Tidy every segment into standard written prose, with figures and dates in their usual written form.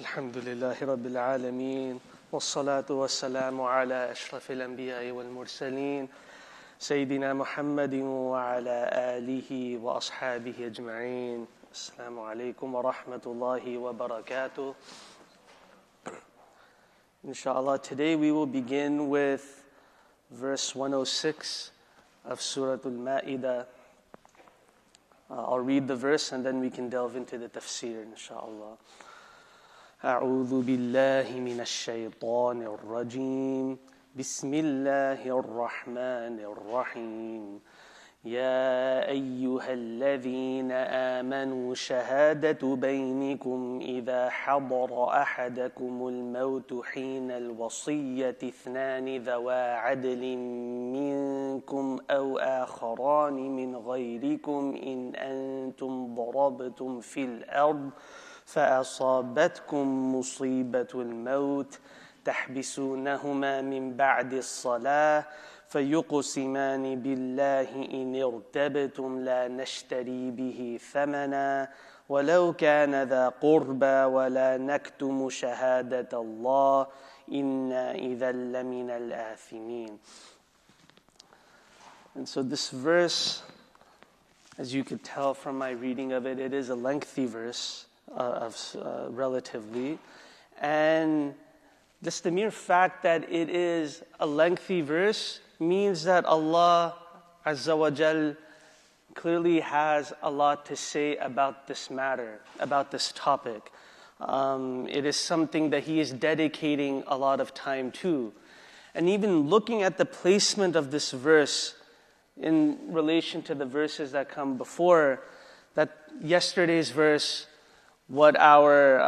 الحمد لله رب العالمين والصلاة والسلام على أشرف الأنبياء والمرسلين سيدنا محمد وعلى آله وأصحابه أجمعين. السلام عليكم ورحمة الله وبركاته. Inshallah, today we will begin with verse 106 of Surah al-Maidah. I'll read the verse and then we can delve into the Tafseer, inshallah. أعوذ بالله من الشيطان الرجيم بسم الله الرحمن الرحيم يا أيها الذين آمنوا شهادة بينكم إذا حضر أحدكم الموت حين الوصية اثنان ذوا عدل منكم أو آخران من غيركم إن أنتم ضربتم في الأرض فأصابتكم مصيبة الموت تحبسونهما من بعد الصلاة فيقسمان بالله إن ارتبتم لا نشتري به ثمنا ولو كان ذا قربى ولا نكتم شهادة الله إنا إذا لمن الآثمين. And so this verse, as you could tell from my reading of it, it is a lengthy verse. Relatively, and just the mere fact that it is a lengthy verse means that Allah Azza wa Jal clearly has a lot to say about this matter, about this topic. It is something that He is dedicating a lot of time to. And even looking at the placement of this verse in relation to the verses that come before, that yesterday's verse, what our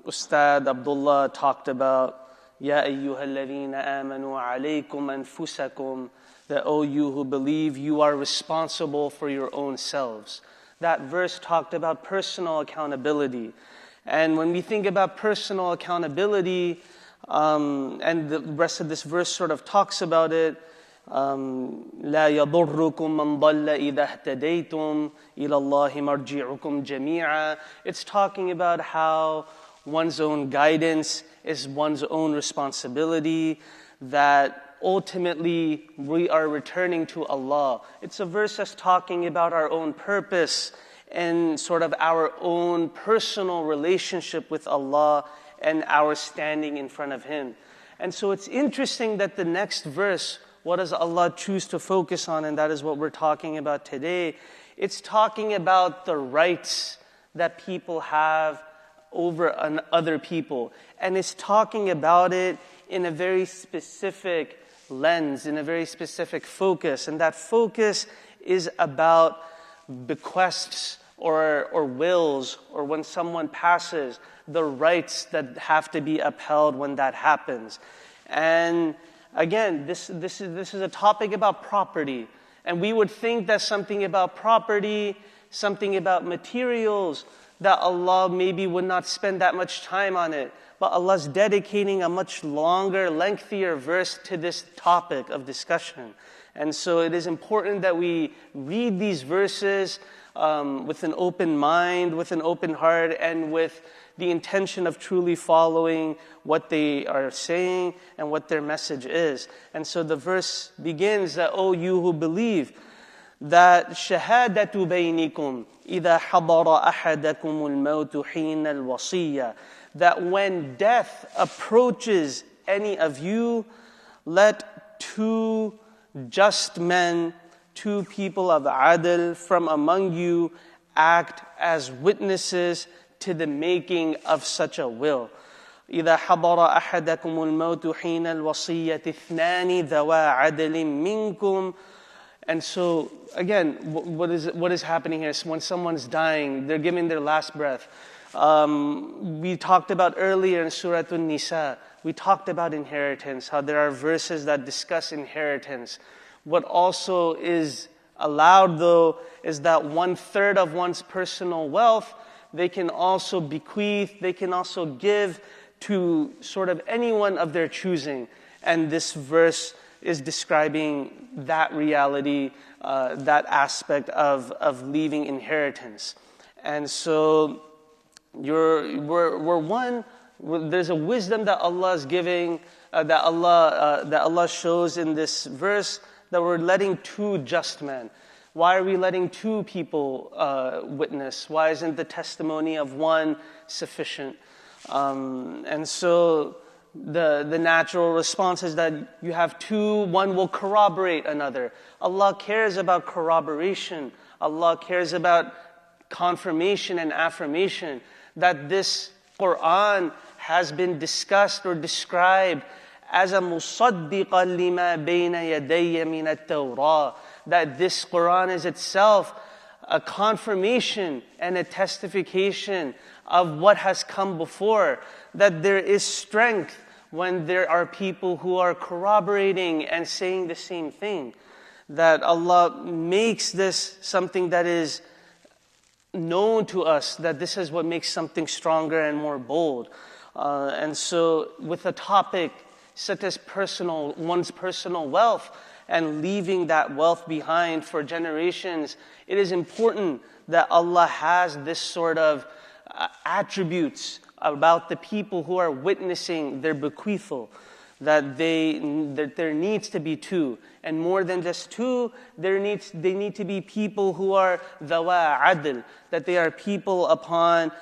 Ustad Abdullah talked about, Ya ayyuhalladhina amanu alaykum anfusakum, that, O you who believe, you are responsible for your own selves. That verse talked about personal accountability. And when we think about personal accountability, and the rest of this verse sort of talks about it, لا يضركم من ضل إذا اهتديتم إلى الله مرجعكم جميعا. It's talking about how one's own guidance is one's own responsibility, that ultimately we are returning to Allah. It's a verse that's talking about our own purpose and sort of our own personal relationship with Allah and our standing in front of Him. And so it's interesting that the next verse, what does Allah choose to focus on? And that is what we're talking about today. It's talking about the rights that people have over other people. And it's talking about it in a very specific lens, in a very specific focus. And that focus is about bequests or wills, or when someone passes, the rights that have to be upheld when that happens. And again, this is a topic about property. And we would think that something about property, something about materials, that Allah maybe would not spend that much time on it. But Allah's dedicating a much longer, lengthier verse to this topic of discussion. And so it is important that we read these verses with an open mind, with an open heart, and with the intention of truly following what they are saying and what their message is. And so the verse begins that, O you who believe, that shahadatu baynikum idha hadara ahadakum al-mawtu hina al-wasiyya, that when death approaches any of you, let two just men, two people of adl from among you, act as witnesses to the making of such a will. إذا حضر أحدكم الموت حين الوصية اثنان ذوا عدل منكم. And so, again, what is happening here? When someone's dying, they're giving their last breath. We talked about earlier in Surah An-Nisa, we talked about inheritance, how there are verses that discuss inheritance. What also is allowed, though, is that 1/3 of one's personal wealth, they can also bequeath, they can also give to sort of anyone of their choosing. And this verse is describing that reality, that aspect of leaving inheritance. And so We're one. There's a wisdom that Allah is giving, that Allah shows in this verse, that we're letting two just men. Why are we letting two people witness? Why isn't the testimony of one sufficient? And so the natural response is that you have two, one will corroborate another. Allah cares about corroboration. Allah cares about confirmation and affirmation, that this Quran has been discussed or described as a musaddiqan lima bayna yadayya min at-Tawrah, that this Quran is itself a confirmation and a testification of what has come before, that there is strength when there are people who are corroborating and saying the same thing, that Allah makes this something that is known to us, that this is what makes something stronger and more bold. And so with a topic such as one's personal wealth, and leaving that wealth behind for generations, it is important that Allah has this sort of attributes about the people who are witnessing their bequeathal, that there needs to be two. And more than just two, they need to be people who are dhawa adl, that they are people upon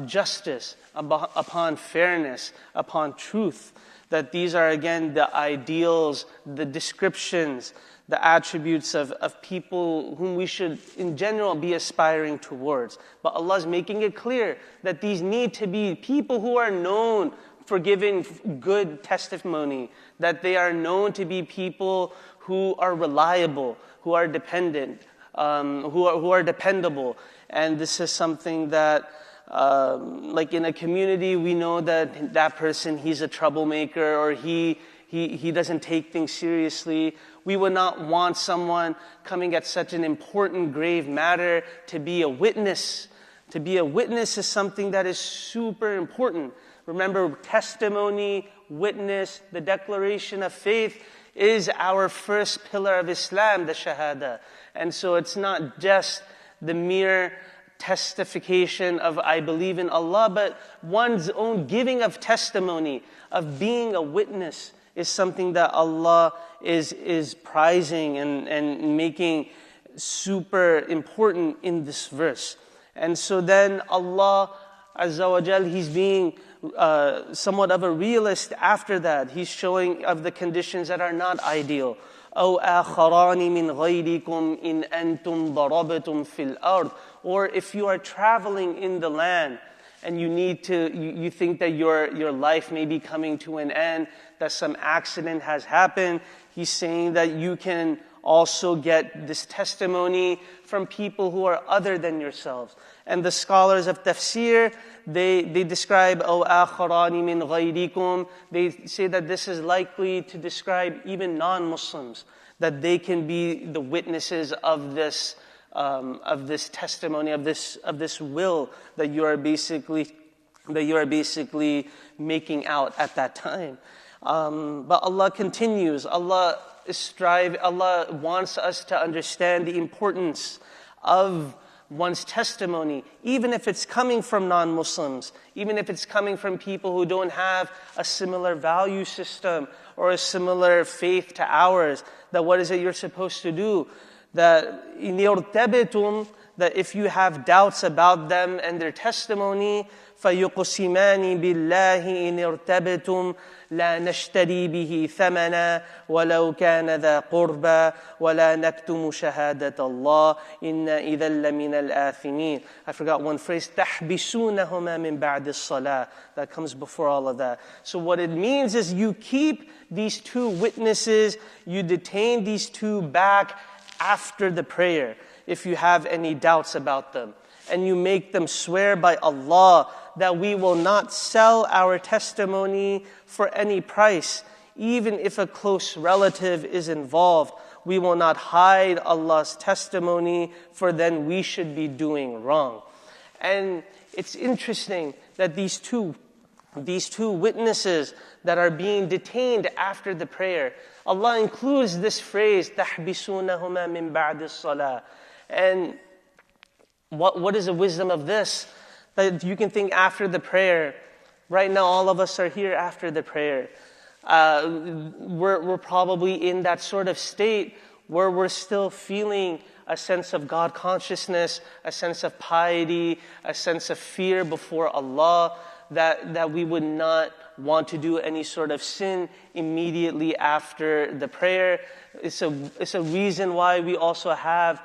justice, upon fairness, upon truth. That these are, again, the ideals, the descriptions, the attributes of people whom we should, in general, be aspiring towards. But Allah is making it clear that these need to be people who are known for giving good testimony, that they are known to be people who are reliable, who are dependent, who are dependable. And this is something that, like in a community, we know that person, he's a troublemaker, or he doesn't take things seriously. We would not want someone coming at such an important, grave matter to be a witness. To be a witness is something that is super important. Remember, testimony, witness, the declaration of faith is our first pillar of Islam, the Shahada. And so it's not just the mere testification of I believe in Allah, but one's own giving of testimony, of being a witness, is something that Allah is prizing and making super important in this verse. And so then Allah Azza wa Jal, He's being somewhat of a realist after that. He's showing of the conditions that are not ideal. أَوْ آخَرَانِ مِنْ غَيْرِكُمْ إِنْ أَنْتُمْ ضَرَبْتُمْ فِي الْأَرْضِ. Or if you are traveling in the land and you think that your life may be coming to an end, that some accident has happened, He's saying that you can also get this testimony from people who are other than yourselves. And the scholars of Tafseer, they describe أَوْ آخَرَانِ مِنْ غَيْرِكُمْ. They say that this is likely to describe even non-Muslims, that they can be the witnesses of this testimony, of this will that you are basically making out at that time. But Allah continues. Allah wants us to understand the importance of one's testimony, even if it's coming from non-Muslims, even if it's coming from people who don't have a similar value system or a similar faith to ours, that what is it you're supposed to do? That إِنْ يَرْتَبِتُمْ, that if you have doubts about them and their testimony, فَيُقْسِمَانِ بِاللَّهِ إِنْ ارْتَبْتُمْ لَا نَشْتَرِي بِهِ ثَمَنًا وَلَوْ كَانَ ذَا قُرْبَى وَلَا نَكْتُمُ شَهَادَةَ اللَّهِ إِنَّا إِذًا لَمِنَ الْآثِمِينَ. I forgot one phrase, تَحْبِسُونَهُمَا مِنْ بَعْدِ الصَّلَاةِ. That comes before all of that. So what it means is you keep these two witnesses, you detain these two back after the prayer, if you have any doubts about them. And you make them swear by Allah that we will not sell our testimony for any price. Even if a close relative is involved, we will not hide Allah's testimony, for then we should be doing wrong. And it's interesting that these two witnesses that are being detained after the prayer, Allah includes this phrase, تَحْبِسُونَهُمَا مِنْ بَعْدِ الصَّلَاةِ. And what is the wisdom of this? That you can think after the prayer. Right now, all of us are here after the prayer. We're probably in that sort of state where we're still feeling a sense of God consciousness, a sense of piety, a sense of fear before Allah, that we would not want to do any sort of sin immediately after the prayer. It's a reason why we also have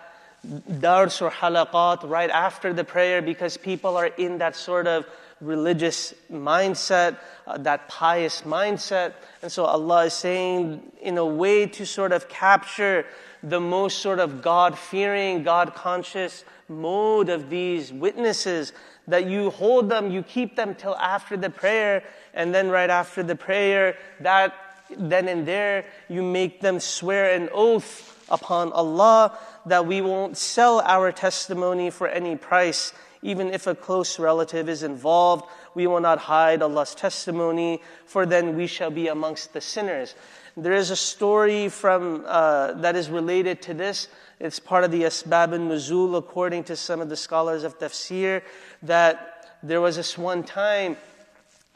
dars or halaqat right after the prayer, because people are in that sort of religious mindset, that pious mindset. And so Allah is saying, in a way to sort of capture the most sort of God-fearing, God-conscious mode of these witnesses, that you hold them, you keep them till after the prayer, and then right after the prayer, that then and there, you make them swear an oath upon Allah that we won't sell our testimony for any price. Even if a close relative is involved, we will not hide Allah's testimony, for then we shall be amongst the sinners. There is a story from that is related to this. It's part of the Asbab al-Nuzul, according to some of the scholars of Tafseer, that there was this one time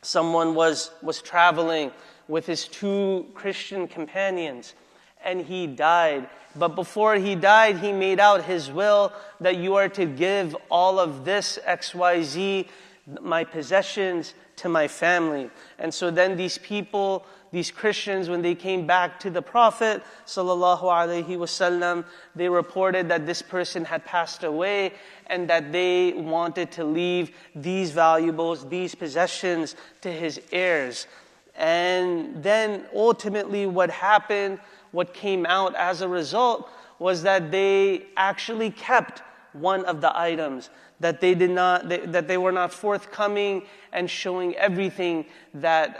someone was traveling with his 2 Christian companions, and he died. But before he died, he made out his will that you are to give all of this XYZ, my possessions, to my family. And so then these people, these Christians, when they came back to the Prophet sallallahu alaihi wasallam, they reported that this person had passed away and that they wanted to leave these valuables, these possessions to his heirs. And then ultimately what happened, what came out as a result, was that they actually kept one of the items, that they did not, that they were not forthcoming and showing everything that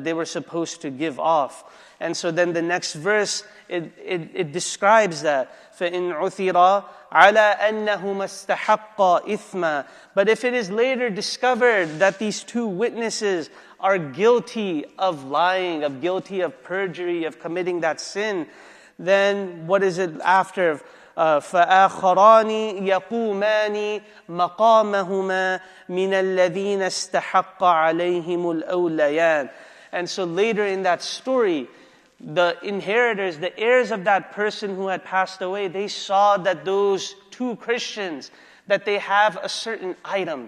they were supposed to give off. And so then the next verse, it describes that. فَإِنْ عُثِرَ عَلَىٰ أَنَّهُمَا اسْتَحَقَّا إِثْمًا. But if it is later discovered that these 2 witnesses are guilty of lying, of guilty of perjury, of committing that sin, then what is it after? فَآخَرَانِ يَقُومَانِ مَقَامَهُمَا مِنَ الَّذِينَ اسْتَحَقَّ عَلَيْهِمُ الْأَوْلَيَانِ. And so later in that story, the inheritors, the heirs of that person who had passed away, they saw that those 2 Christians, that they have a certain item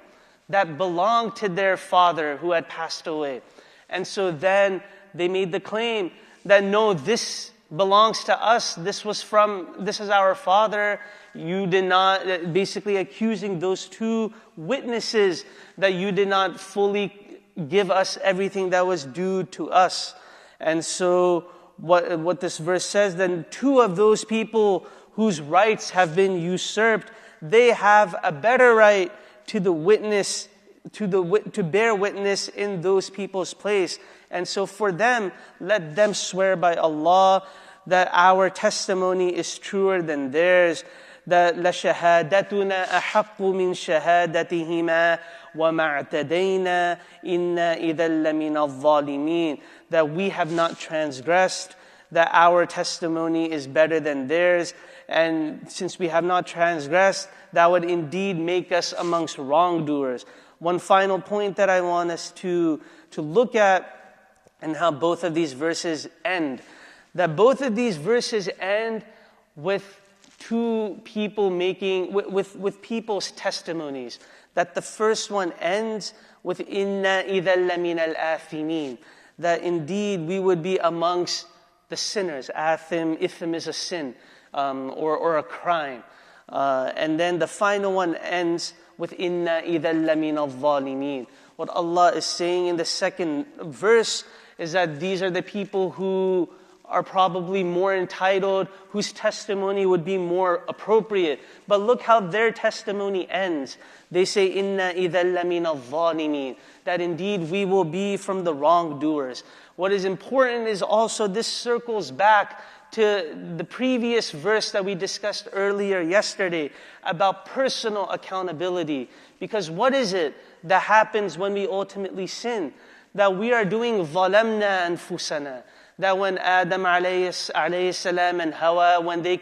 that belonged to their father who had passed away. And so then they made the claim that no, this belongs to us, this is our father. You did not, basically accusing those 2 witnesses that you did not fully give us everything that was due to us. And so what this verse says, then 2 of those people whose rights have been usurped, they have a better right to the witness, to bear witness in those people's place. And so for them, let them swear by Allah that our testimony is truer than theirs, that لَشَهَادَتُنَا أَحَقُّ مِنْ شَهَادَتِهِمَا وَمَا اعْتَدَيْنَا إِنَّا إِذًا لَمِنَ الظَّالِمِينَ. That we have not transgressed, that our testimony is better than theirs. And since we have not transgressed, that would indeed make us amongst wrongdoers. One final point that I want us to look at, and how both of these verses end. That both of these verses end with 2 people with people's testimonies. That the first one ends with إِنَّا إِذًا لَمِنَ الْآثِمِينَ. That indeed we would be amongst the sinners. Ithm is a sin, or a crime. And then the final one ends with إِنَّا إِذًا لَمِنَ الظَّالِمِينَ. What Allah is saying in the second verse is that these are the people who are probably more entitled, whose testimony would be more appropriate. But look how their testimony ends. They say, إِنَّا إِذًا لَمِنَ الظَّالِمِينَ. That indeed we will be from the wrongdoers. What is important is also this circles back to the previous verse that we discussed earlier yesterday about personal accountability. Because what is it that happens when we ultimately sin? That we are doing ظَلَمْنَا أَنفُسَنَا. That when Adam alayhi salam and Hawa, when they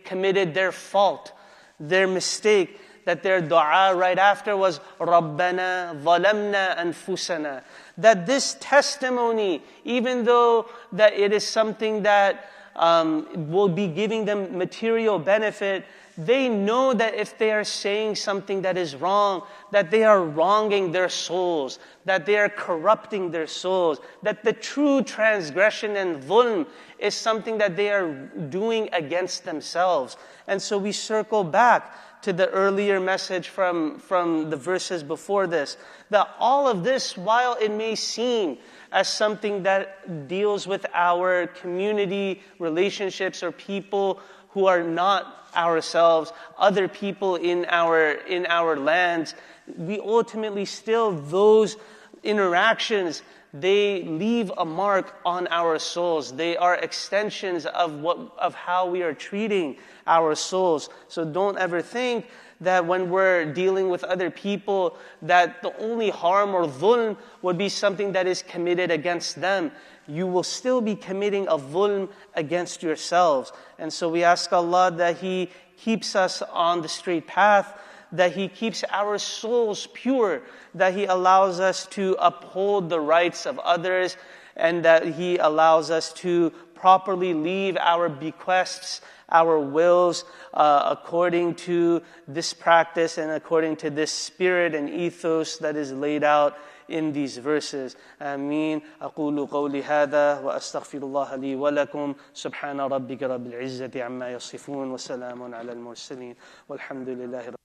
committed their fault, their mistake, that their dua right after was رَبَّنَا ظَلَمْنَا أَنفُسَنَا. That this testimony, even though that it is something that will be giving them material benefit, they know that if they are saying something that is wrong, that they are wronging their souls, that they are corrupting their souls, that the true transgression and dhulm is something that they are doing against themselves. And so we circle back to the earlier message from the verses before this, that all of this, while it may seem as something that deals with our community relationships or people who are not ourselves, other people in our lands, we ultimately still, those interactions, they leave a mark on our souls. They are extensions of how we are treating our souls. So don't ever think that when we're dealing with other people, that the only harm or dhulm would be something that is committed against them. You will still be committing a dhulm against yourselves. And so we ask Allah that He keeps us on the straight path, that He keeps our souls pure, that He allows us to uphold the rights of others, and that He allows us to properly leave our bequests, our wills, according to this practice and according to this spirit and ethos that is laid out in these verses. Ameen. أقول قولي هذا وأستغفر الله لي ولكم. سبحان ربك رب العزة عما يصفون وسلام على المرسلين والحمد لله رب